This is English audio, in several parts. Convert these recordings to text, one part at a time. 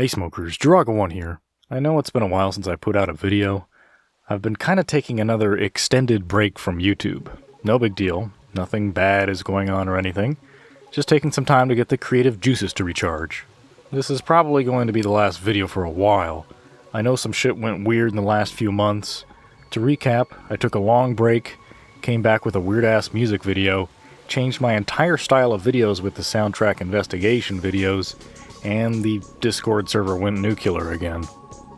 Hey smokers, Draga1 here. I know it's been a while since I put out a video. I've been kinda taking another extended break from YouTube. No big deal, nothing bad is going on or anything. Just taking some time to get the creative juices to recharge. This is probably going to be the last video for a while. I know some shit went weird in the last few months. To recap, I took a long break, came back with a weird-ass music video, changed my entire style of videos with the soundtrack investigation videos, and the Discord server went nuclear again.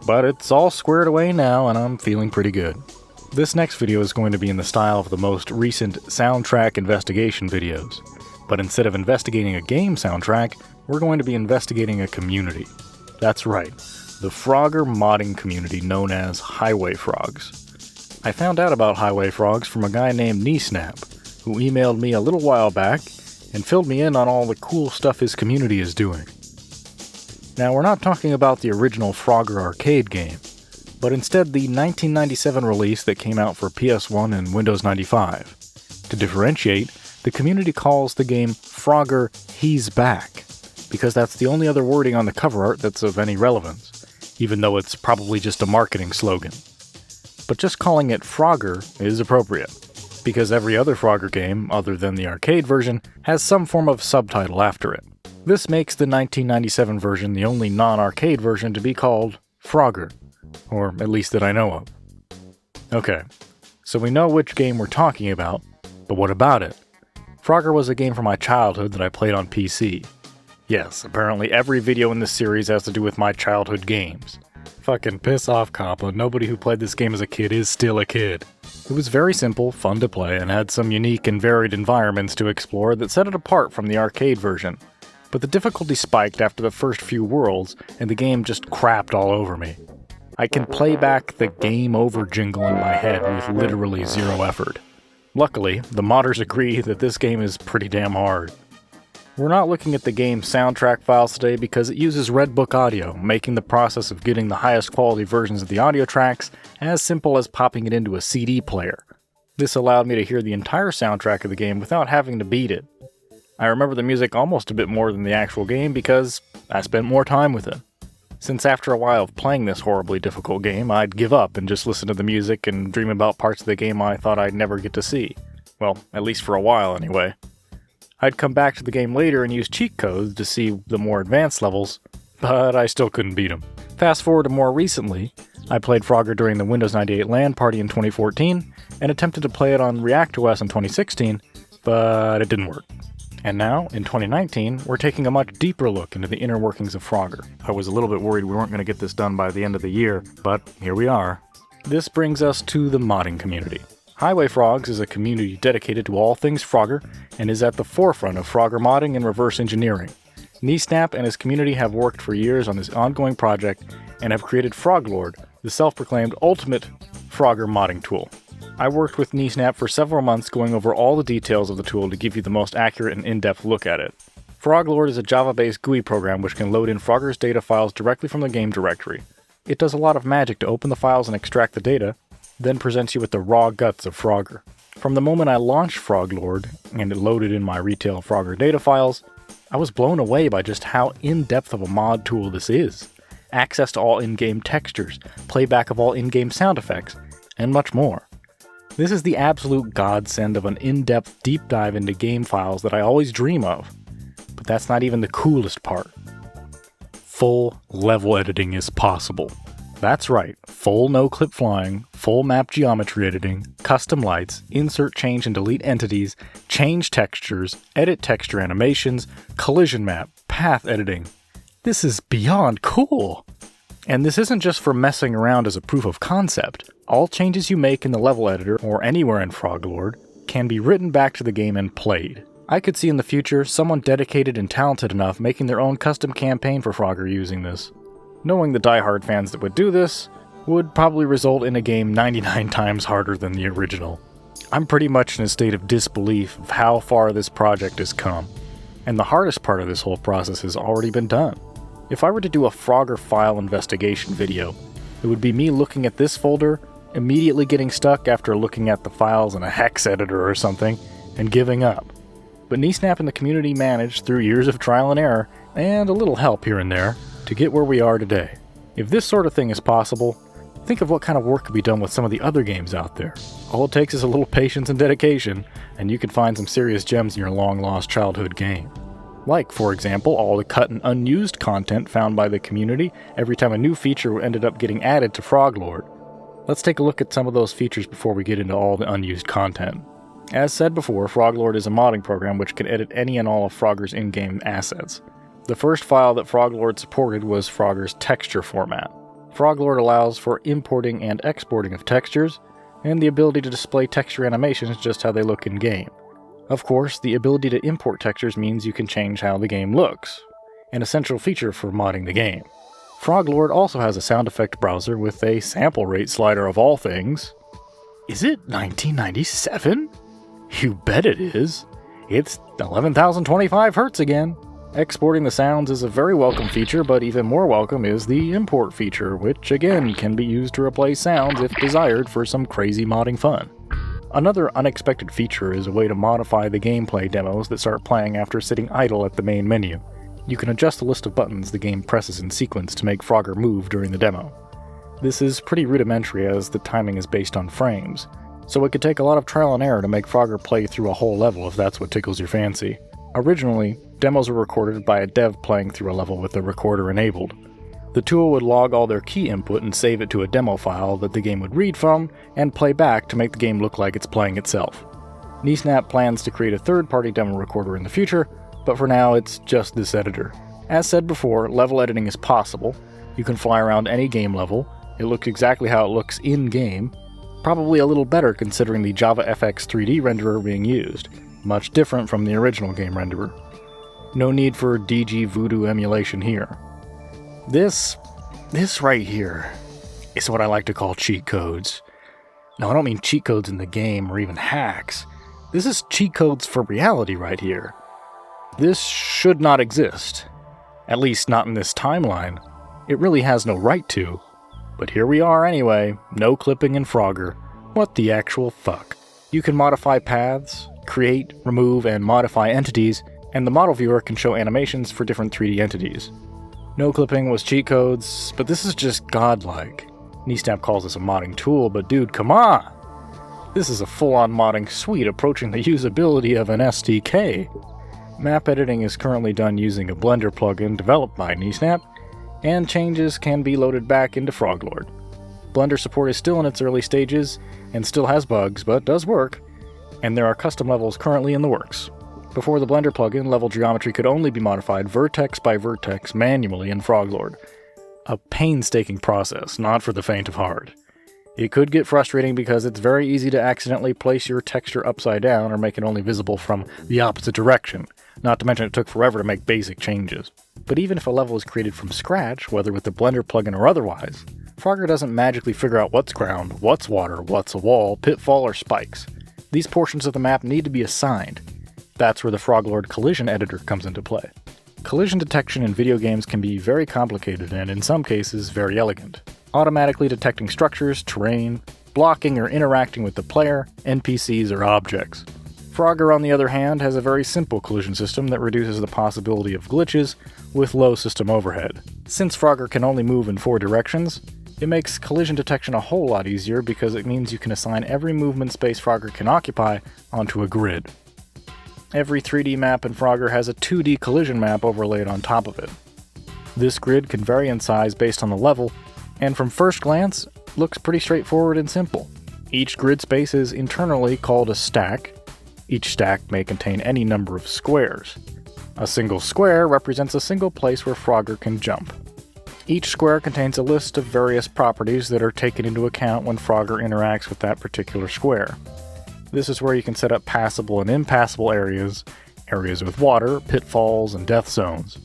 But it's all squared away now, and I'm feeling pretty good. This next video is going to be in the style of the most recent soundtrack investigation videos. But instead of investigating a game soundtrack, we're going to be investigating a community. That's right, the Frogger modding community known as Highway Frogs. I found out about Highway Frogs from a guy named Kneesnap, who emailed me a little while back and filled me in on all the cool stuff his community is doing. Now, we're not talking about the original Frogger arcade game, but instead the 1997 release that came out for PS1 and Windows 95. To differentiate, the community calls the game Frogger He's Back, because that's the only other wording on the cover art that's of any relevance, even though it's probably just a marketing slogan. But just calling it Frogger is appropriate, because every other Frogger game, other than the arcade version, has some form of subtitle after it. This makes the 1997 version the only non-arcade version to be called Frogger, or at least that I know of. Okay, so we know which game we're talking about, but what about it? Frogger was a game from my childhood that I played on PC. Yes, apparently every video in this series has to do with my childhood games. Fucking piss off, Coppa. Nobody who played this game as a kid is still a kid. It was very simple, fun to play, and had some unique and varied environments to explore that set it apart from the arcade version. But the difficulty spiked after the first few worlds, and the game just crapped all over me. I can play back the game over jingle in my head with literally zero effort. Luckily, the modders agree that this game is pretty damn hard. We're not looking at the game's soundtrack files today because it uses Redbook audio, making the process of getting the highest quality versions of the audio tracks as simple as popping it into a CD player. This allowed me to hear the entire soundtrack of the game without having to beat it. I remember the music almost a bit more than the actual game because I spent more time with it. Since after a while of playing this horribly difficult game, I'd give up and just listen to the music and dream about parts of the game I thought I'd never get to see. Well, at least for a while anyway. I'd come back to the game later and use cheat codes to see the more advanced levels, but I still couldn't beat them. Fast forward to more recently, I played Frogger during the Windows 98 LAN party in 2014, and attempted to play it on ReactOS in 2016, but it didn't work. And now, in 2019, we're taking a much deeper look into the inner workings of Frogger. I was a little bit worried we weren't going to get this done by the end of the year, but here we are. This brings us to the modding community. Highway Frogs is a community dedicated to all things Frogger, and is at the forefront of Frogger modding and reverse engineering. Kneesnap and his community have worked for years on this ongoing project, and have created Froglord, the self-proclaimed ultimate Frogger modding tool. I worked with Kneesnap for several months going over all the details of the tool to give you the most accurate and in-depth look at it. Froglord is a Java-based GUI program which can load in Frogger's data files directly from the game directory. It does a lot of magic to open the files and extract the data, then presents you with the raw guts of Frogger. From the moment I launched Froglord, and it loaded in my retail Frogger data files, I was blown away by just how in-depth of a mod tool this is. Access to all in-game textures, playback of all in-game sound effects, and much more. This is the absolute godsend of an in-depth deep dive into game files that I always dream of. But that's not even the coolest part. Full level editing is possible. That's right, full no-clip flying, full map geometry editing, custom lights, insert, change, and delete entities, change textures, edit texture animations, collision map, path editing. This is beyond cool! And this isn't just for messing around as a proof of concept. All changes you make in the level editor, or anywhere in Froglord, can be written back to the game and played. I could see in the future someone dedicated and talented enough making their own custom campaign for Frogger using this. Knowing the diehard fans that would do this would probably result in a game 99 times harder than the original. I'm pretty much in a state of disbelief of how far this project has come, and the hardest part of this whole process has already been done. If I were to do a Frogger file investigation video, it would be me looking at this folder, immediately getting stuck after looking at the files in a hex editor or something, and giving up. But Kneesnap and the community managed, through years of trial and error, and a little help here and there, to get where we are today. If this sort of thing is possible, think of what kind of work could be done with some of the other games out there. All it takes is a little patience and dedication, and you can find some serious gems in your long-lost childhood game. Like, for example, all the cut and unused content found by the community every time a new feature ended up getting added to Froglord. Let's take a look at some of those features before we get into all the unused content. As said before, Froglord is a modding program which can edit any and all of Frogger's in-game assets. The first file that Froglord supported was Frogger's texture format. Froglord allows for importing and exporting of textures, and the ability to display texture animations just how they look in-game. Of course, the ability to import textures means you can change how the game looks, an essential feature for modding the game. Froglord also has a sound effect browser with a sample rate slider of all things. Is it 1997? You bet it is. It's 11,025 Hz again. Exporting the sounds is a very welcome feature, but even more welcome is the import feature, which again can be used to replace sounds if desired for some crazy modding fun. Another unexpected feature is a way to modify the gameplay demos that start playing after sitting idle at the main menu. You can adjust the list of buttons the game presses in sequence to make Frogger move during the demo. This is pretty rudimentary as the timing is based on frames, so it could take a lot of trial and error to make Frogger play through a whole level if that's what tickles your fancy. Originally, demos were recorded by a dev playing through a level with the recorder enabled. The tool would log all their key input and save it to a demo file that the game would read from and play back to make the game look like it's playing itself. Kneesnap plans to create a third-party demo recorder in the future, but for now it's just this editor. As said before, level editing is possible. You can fly around any game level. It looks exactly how it looks in-game, probably a little better considering the JavaFX 3D renderer being used, much different from the original game renderer. No need for DG Voodoo emulation here. This right here is what I like to call cheat codes. No, I don't mean cheat codes in the game or even hacks. This is cheat codes for reality right here. This should not exist. At least not in this timeline. It really has no right to. But here we are anyway, no clipping in Frogger. What the actual fuck? You can modify paths, create, remove, and modify entities, and the model viewer can show animations for different 3D entities. No clipping was cheat codes, but this is just godlike. Kneesnap calls this a modding tool, but dude, come on! This is a full-on modding suite approaching the usability of an SDK. Map editing is currently done using a Blender plugin developed by Kneesnap, and changes can be loaded back into Froglord. Blender support is still in its early stages, and still has bugs, but does work, and there are custom levels currently in the works. Before the Blender plugin, level geometry could only be modified vertex by vertex manually in Froglord. A painstaking process, not for the faint of heart. It could get frustrating because it's very easy to accidentally place your texture upside down or make it only visible from the opposite direction, not to mention it took forever to make basic changes. But even if a level is created from scratch, whether with the Blender plugin or otherwise, Frogger doesn't magically figure out what's ground, what's water, what's a wall, pitfall, or spikes. These portions of the map need to be assigned. That's where the Froglord collision editor comes into play. Collision detection in video games can be very complicated and, in some cases, very elegant. Automatically detecting structures, terrain, blocking or interacting with the player, NPCs, or objects. Frogger, on the other hand, has a very simple collision system that reduces the possibility of glitches with low system overhead. Since Frogger can only move in 4 directions, it makes collision detection a whole lot easier because it means you can assign every movement space Frogger can occupy onto a grid. Every 3D map in Frogger has a 2D collision map overlaid on top of it. This grid can vary in size based on the level, and from first glance, looks pretty straightforward and simple. Each grid space is internally called a stack. Each stack may contain any number of squares. A single square represents a single place where Frogger can jump. Each square contains a list of various properties that are taken into account when Frogger interacts with that particular square. This is where you can set up passable and impassable areas, areas with water, pitfalls, and death zones.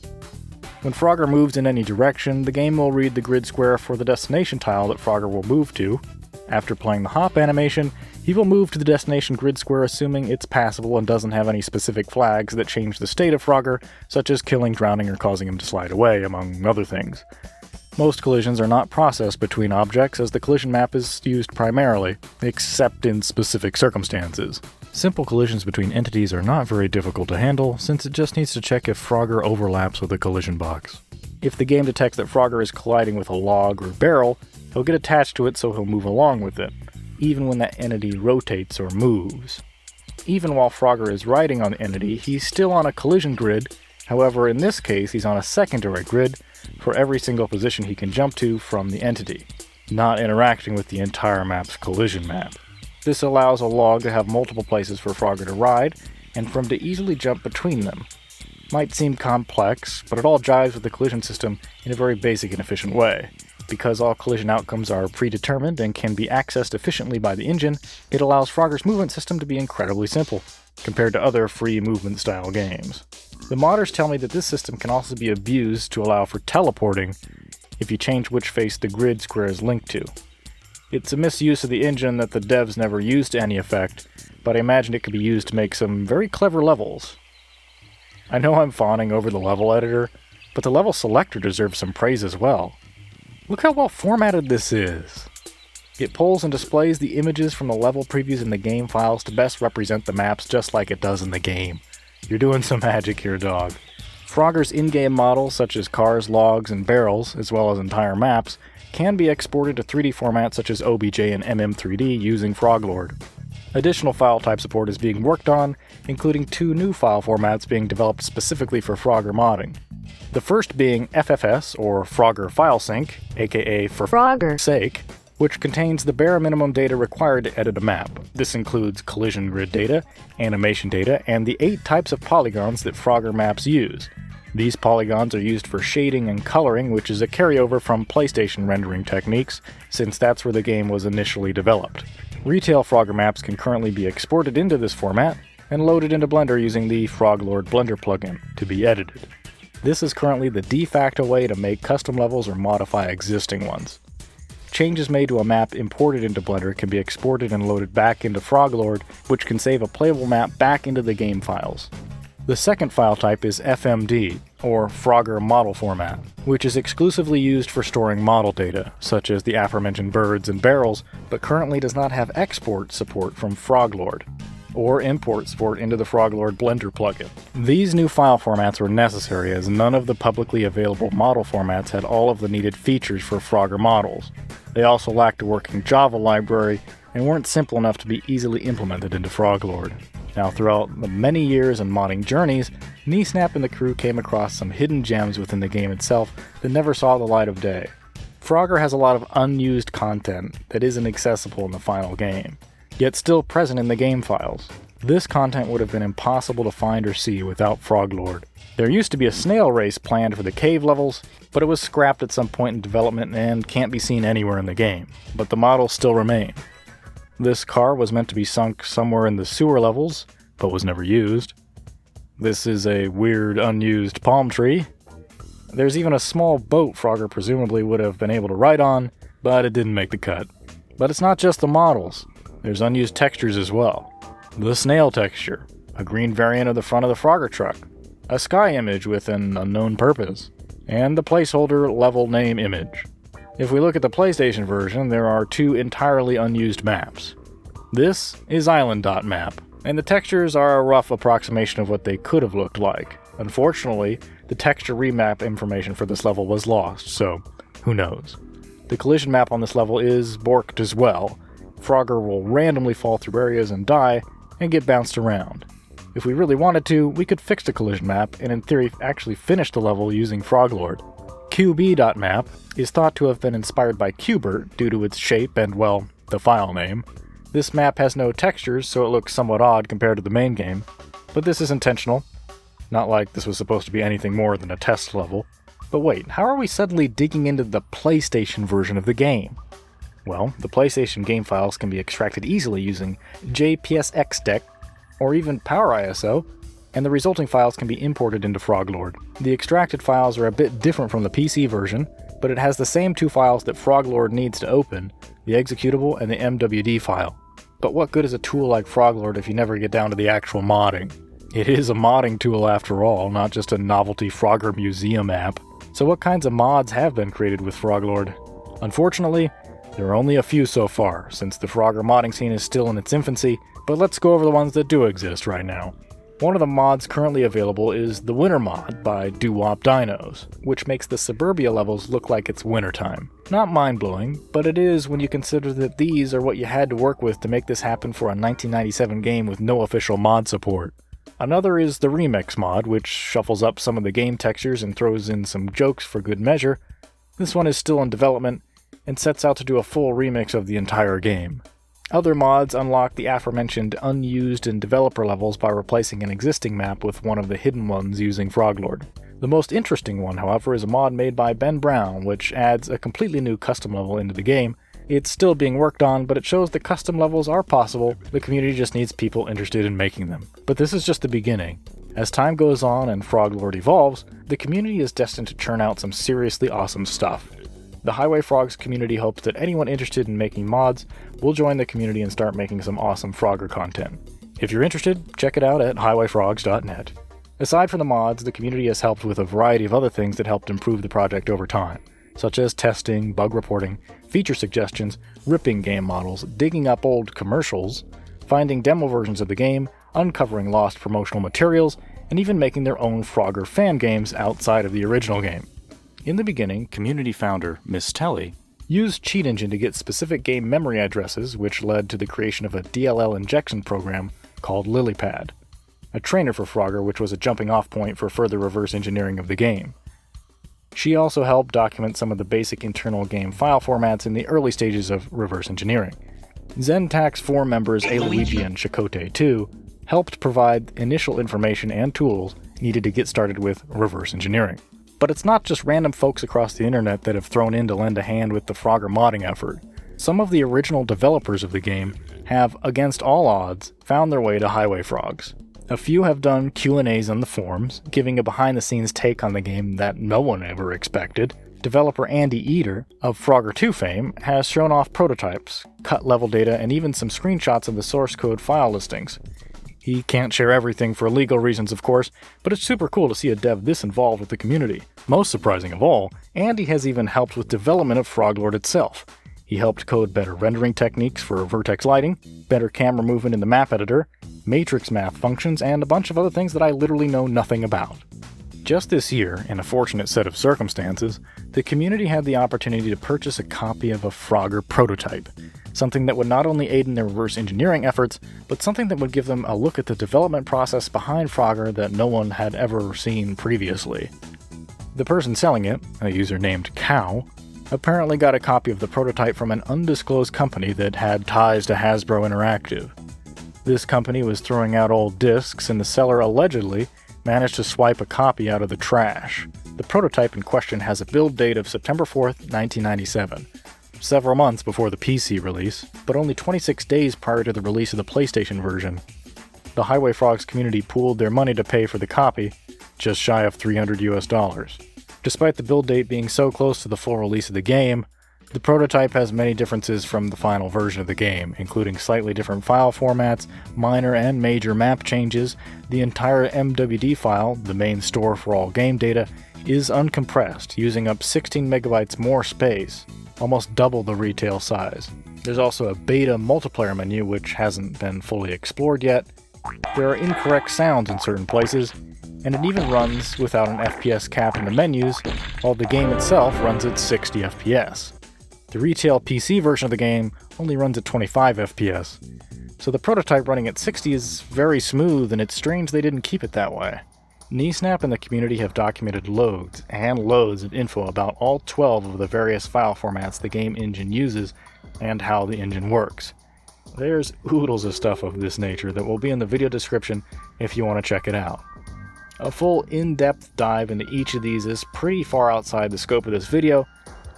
When Frogger moves in any direction, the game will read the grid square for the destination tile that Frogger will move to. After playing the hop animation, he will move to the destination grid square assuming it's passable and doesn't have any specific flags that change the state of Frogger, such as killing, drowning, or causing him to slide away, among other things. Most collisions are not processed between objects as the collision map is used primarily, except in specific circumstances. Simple collisions between entities are not very difficult to handle, since it just needs to check if Frogger overlaps with a collision box. If the game detects that Frogger is colliding with a log or barrel, he'll get attached to it so he'll move along with it, even when that entity rotates or moves. Even while Frogger is riding on the entity, he's still on a collision grid. However, in this case, he's on a secondary grid for every single position he can jump to from the entity, not interacting with the entire map's collision map. This allows a log to have multiple places for Frogger to ride, and for him to easily jump between them. Might seem complex, but it all jives with the collision system in a very basic and efficient way. Because all collision outcomes are predetermined and can be accessed efficiently by the engine, it allows Frogger's movement system to be incredibly simple, compared to other free movement style games. The modders tell me that this system can also be abused to allow for teleporting if you change which face the grid square is linked to. It's a misuse of the engine that the devs never used to any effect, but I imagine it could be used to make some very clever levels. I know I'm fawning over the level editor, but the level selector deserves some praise as well. Look how well formatted this is. It pulls and displays the images from the level previews in the game files to best represent the maps just like it does in the game. You're doing some magic here, dog. Frogger's in-game models, such as cars, logs, and barrels, as well as entire maps, can be exported to 3D formats such as OBJ and MM3D using Froglord. Additional file type support is being worked on, including 2 new file formats being developed specifically for Frogger modding. The first being FFS, or Frogger File Sync, aka for Frogger's sake, which contains the bare minimum data required to edit a map. This includes collision grid data, animation data, and the 8 types of polygons that Frogger maps use. These polygons are used for shading and coloring, which is a carryover from PlayStation rendering techniques, since that's where the game was initially developed. Retail Frogger maps can currently be exported into this format and loaded into Blender using the Froglord Blender plugin to be edited. This is currently the de facto way to make custom levels or modify existing ones. Changes made to a map imported into Blender can be exported and loaded back into Froglord, which can save a playable map back into the game files. The second file type is FMD, or Frogger Model Format, which is exclusively used for storing model data, such as the aforementioned birds and barrels, but currently does not have export support from Froglord, or import support into the Froglord Blender plugin. These new file formats were necessary as none of the publicly available model formats had all of the needed features for Frogger models. They also lacked a working Java library and weren't simple enough to be easily implemented into Froglord. Now, throughout the many years and modding journeys, Kneesnap and the crew came across some hidden gems within the game itself that never saw the light of day. Frogger has a lot of unused content that isn't accessible in the final game, yet still present in the game files. This content would have been impossible to find or see without Froglord. There used to be a snail race planned for the cave levels, but it was scrapped at some point in development and can't be seen anywhere in the game, but the models still remain. This car was meant to be sunk somewhere in the sewer levels, but was never used. This is a weird, unused palm tree. There's even a small boat Frogger presumably would have been able to ride on, but it didn't make the cut. But it's not just the models. There's unused textures as well. The snail texture, a green variant of the front of the Frogger truck, a sky image with an unknown purpose, and the placeholder level name image. If we look at the PlayStation version, there are 2 entirely unused maps. This is Island.map, and the textures are a rough approximation of what they could have looked like. Unfortunately, the texture remap information for this level was lost, so who knows. The collision map on this level is borked as well. Frogger will randomly fall through areas and die, and get bounced around. If we really wanted to, we could fix the collision map, and in theory actually finish the level using Froglord. QB.map is thought to have been inspired by Qbert due to its shape and, well, the file name. This map has no textures, so it looks somewhat odd compared to the main game, but this is intentional. Not like this was supposed to be anything more than a test level. But wait, how are we suddenly digging into the PlayStation version of the game? Well, the PlayStation game files can be extracted easily using JPSXDEC or even PowerISO, and the resulting files can be imported into Froglord. The extracted files are a bit different from the PC version, but it has the same 2 files that Froglord needs to open, the executable and the MWD file. But what good is a tool like Froglord if you never get down to the actual modding? It is a modding tool after all, not just a novelty Frogger museum app. So what kinds of mods have been created with Froglord? Unfortunately, there are only a few so far, since the Frogger modding scene is still in its infancy, but let's go over the ones that do exist right now. One of the mods currently available is the Winter mod by Doo-Wop Dinos, which makes the suburbia levels look like it's wintertime. Not mind-blowing, but it is when you consider that these are what you had to work with to make this happen for a 1997 game with no official mod support. Another is the Remix mod, which shuffles up some of the game textures and throws in some jokes for good measure. This one is still in development, and sets out to do a full remix of the entire game. Other mods unlock the aforementioned unused and developer levels by replacing an existing map with one of the hidden ones using Froglord. The most interesting one, however, is a mod made by Ben Brown, which adds a completely new custom level into the game. It's still being worked on, but it shows that custom levels are possible. The community just needs people interested in making them. But this is just the beginning. As time goes on and Froglord evolves, the community is destined to churn out some seriously awesome stuff. The Highway Frogs community hopes that anyone interested in making mods will join the community and start making some awesome Frogger content. If you're interested, check it out at highwayfrogs.net. Aside from the mods, the community has helped with a variety of other things that helped improve the project over time, such as testing, bug reporting, feature suggestions, ripping game models, digging up old commercials, finding demo versions of the game, uncovering lost promotional materials, and even making their own Frogger fan games outside of the original game. In the beginning, community founder Miss Telly used Cheat Engine to get specific game memory addresses, which led to the creation of a DLL injection program called Lilypad, a trainer for Frogger which was a jumping-off point for further reverse engineering of the game. She also helped document some of the basic internal game file formats in the early stages of reverse engineering. Zentak's 4 members Aloigi and Chakotay 2 helped provide initial information and tools needed to get started with reverse engineering. But it's not just random folks across the internet that have thrown in to lend a hand with the Frogger modding effort. Some of the original developers of the game have, against all odds, found their way to Highway Frogs. A few have done Q&As on the forums, giving a behind-the-scenes take on the game that no one ever expected. Developer Andy Eater, of Frogger 2 fame, has shown off prototypes, cut level data, and even some screenshots of the source code file listings. He can't share everything for legal reasons, of course, but it's super cool to see a dev this involved with the community. Most surprising of all, Andy has even helped with development of Froglord itself. He helped code better rendering techniques for vertex lighting, better camera movement in the map editor, matrix math functions, and a bunch of other things that I literally know nothing about. Just this year, in a fortunate set of circumstances, the community had the opportunity to purchase a copy of a Frogger prototype, something that would not only aid in their reverse engineering efforts, but something that would give them a look at the development process behind Frogger that no one had ever seen previously. The person selling it, a user named Cow, apparently got a copy of the prototype from an undisclosed company that had ties to Hasbro Interactive. This company was throwing out old discs, and the seller allegedly managed to swipe a copy out of the trash. The prototype in question has a build date of September 4th, 1997. Several months before the PC release, but only 26 days prior to the release of the PlayStation version. The Highway Frogs community pooled their money to pay for the copy, just shy of $300 US. Despite the build date being so close to the full release of the game, the prototype has many differences from the final version of the game, including slightly different file formats, minor and major map changes. The entire MWD file, the main store for all game data, is uncompressed, using up 16 megabytes more space, almost double the retail size. There's also a beta multiplayer menu which hasn't been fully explored yet. There are incorrect sounds in certain places, and it even runs without an FPS cap in the menus, while the game itself runs at 60 FPS. The retail PC version of the game only runs at 25 FPS, so the prototype running at 60 is very smooth, and it's strange they didn't keep it that way. Kneesnap and the community have documented loads and loads of info about all 12 of the various file formats the game engine uses and how the engine works. There's oodles of stuff of this nature that will be in the video description if you want to check it out. A full in-depth dive into each of these is pretty far outside the scope of this video,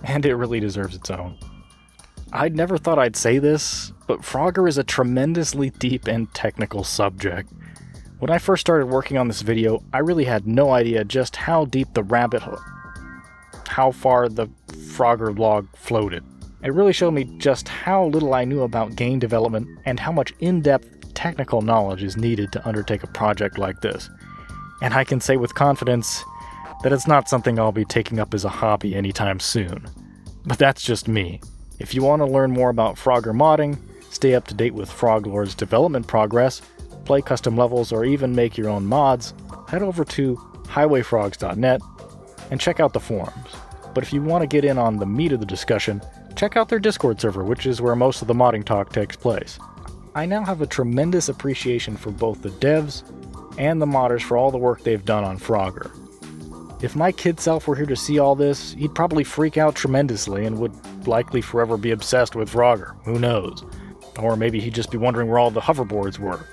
and it really deserves its own. I'd never thought I'd say this, but Frogger is a tremendously deep and technical subject. When I first started working on this video, I really had no idea just how deep the rabbit hole, how far the Frogger log floated. It really showed me just how little I knew about game development and how much in-depth technical knowledge is needed to undertake a project like this. And I can say with confidence that it's not something I'll be taking up as a hobby anytime soon. But that's just me. If you want to learn more about Frogger modding, stay up to date with Froglord's development progress, play custom levels, or even make your own mods, head over to highwayfrogs.net and check out the forums. But if you want to get in on the meat of the discussion, check out their Discord server, which is where most of the modding talk takes place. I now have a tremendous appreciation for both the devs and the modders for all the work they've done on Frogger. If my kid self were here to see all this, he'd probably freak out tremendously and would likely forever be obsessed with Frogger. Who knows? Or maybe he'd just be wondering where all the hoverboards were.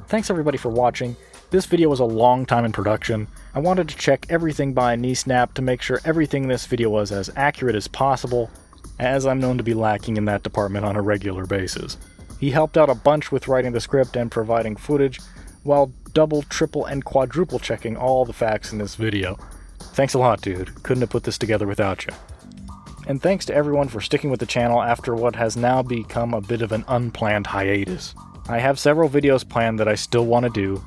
Thanks everybody for watching. This video was a long time in production. I wanted to check everything by Kneesnap to make sure everything in this video was as accurate as possible, as I'm known to be lacking in that department on a regular basis. He helped out a bunch with writing the script and providing footage, while double, triple, and quadruple checking all the facts in this video. Thanks a lot, dude. Couldn't have put this together without you. And thanks to everyone for sticking with the channel after what has now become a bit of an unplanned hiatus. I have several videos planned that I still want to do,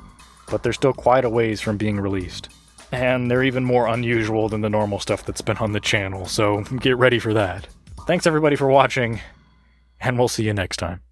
but they're still quite a ways from being released. And they're even more unusual than the normal stuff that's been on the channel, so get ready for that. Thanks everybody for watching, and we'll see you next time.